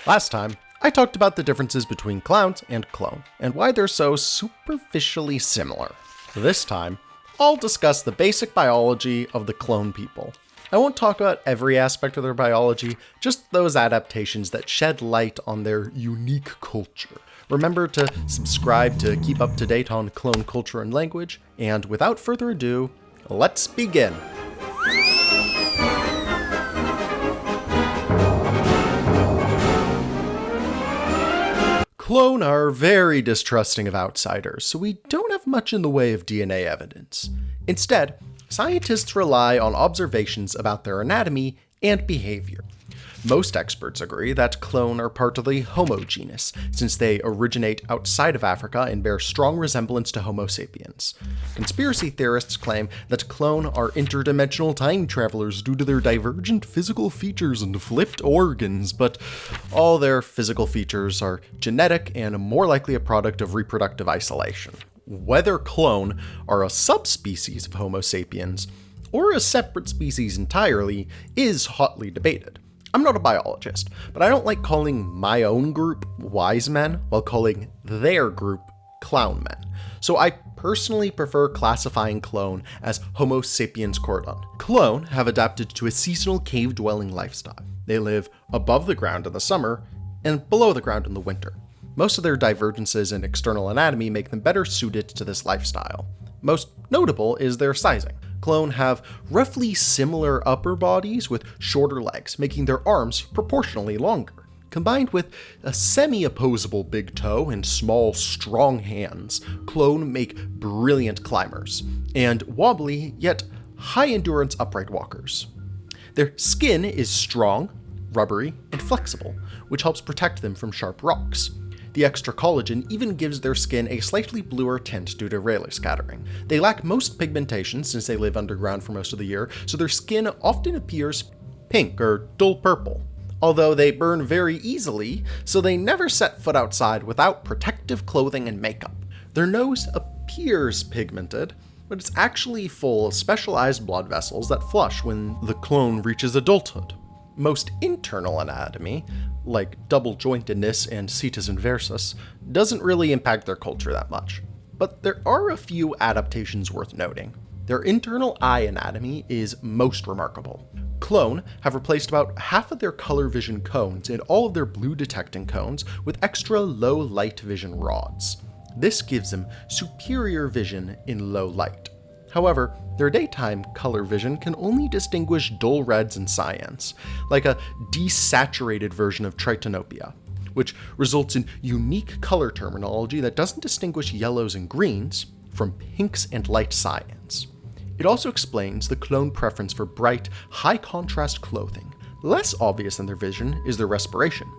Last time, I talked about the differences between clowns and kloun, and why they're so superficially similar. This time, I'll discuss the basic biology of the kloun people. I won't talk about every aspect of their biology, just those adaptations that shed light on their unique culture. Remember to subscribe to keep up to date on kloun culture and language, and without further ado, let's begin! Kloun are very distrusting of outsiders, so we don't have much in the way of DNA evidence. Instead, scientists rely on observations about their anatomy and behavior. Most experts agree that kloun are part of the Homo genus, since they originate outside of Africa and bear strong resemblance to Homo sapiens. Conspiracy theorists claim that kloun are interdimensional time travelers due to their divergent physical features and flipped organs, but all their physical features are genetic and more likely a product of reproductive isolation. Whether kloun are a subspecies of Homo sapiens or a separate species entirely is hotly debated. I'm not a biologist, but I don't like calling my own group wise men while calling their group clown men. So I personally prefer classifying kloun as Homo sapiens Corydon. Kloun have adapted to a seasonal cave-dwelling lifestyle. They live above the ground in the summer and below the ground in the winter. Most of their divergences in external anatomy make them better suited to this lifestyle. Most notable is their sizing. Kloun have roughly similar upper bodies with shorter legs, making their arms proportionally longer. Combined with a semi-opposable big toe and small, strong hands, kloun make brilliant climbers, and wobbly yet high-endurance upright walkers. Their skin is strong, rubbery, and flexible, which helps protect them from sharp rocks. The extra collagen even gives their skin a slightly bluer tint due to Rayleigh scattering. They lack most pigmentation since they live underground for most of the year, so their skin often appears pink or dull purple. Although they burn very easily, so they never set foot outside without protective clothing and makeup. Their nose appears pigmented, but it's actually full of specialized blood vessels that flush when the kloun reaches adulthood. Most internal anatomy, like double jointedness and situs inversus, doesn't really impact their culture that much. But there are a few adaptations worth noting. Their internal eye anatomy is most remarkable. Kloun have replaced about half of their color vision cones and all of their blue detecting cones with extra low light vision rods. This gives them superior vision in low light. However, their daytime color vision can only distinguish dull reds and cyans, like a desaturated version of tritanopia, which results in unique color terminology that doesn't distinguish yellows and greens from pinks and light cyans. It also explains the kloun preference for bright, high-contrast clothing. Less obvious than their vision is their respiration.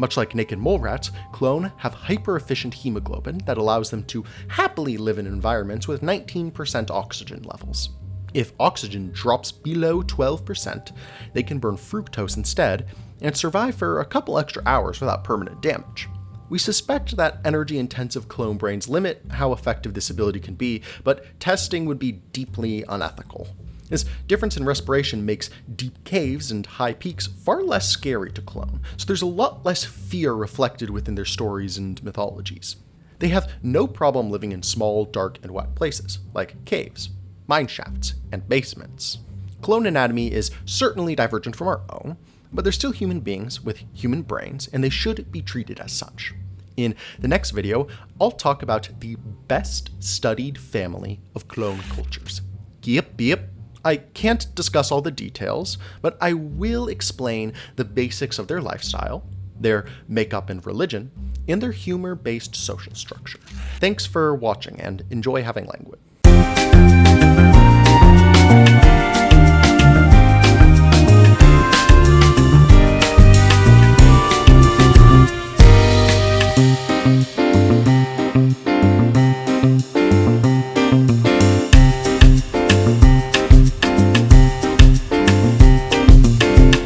Much like naked mole rats, kloun have hyper-efficient hemoglobin that allows them to happily live in environments with 19% oxygen levels. If oxygen drops below 12%, they can burn fructose instead and survive for a couple extra hours without permanent damage. We suspect that energy-intensive kloun brains limit how effective this ability can be, but testing would be deeply unethical. This difference in respiration makes deep caves and high peaks far less scary to kloun, so there's a lot less fear reflected within their stories and mythologies. They have no problem living in small, dark, and wet places, like caves, mine shafts, and basements. Kloun anatomy is certainly divergent from our own, but they're still human beings with human brains, and they should be treated as such. In the next video, I'll talk about the best studied family of kloun cultures. Yep. I can't discuss all the details, but I will explain the basics of their lifestyle, their makeup and religion, and their humor-based social structure. Thanks for watching and enjoy having language.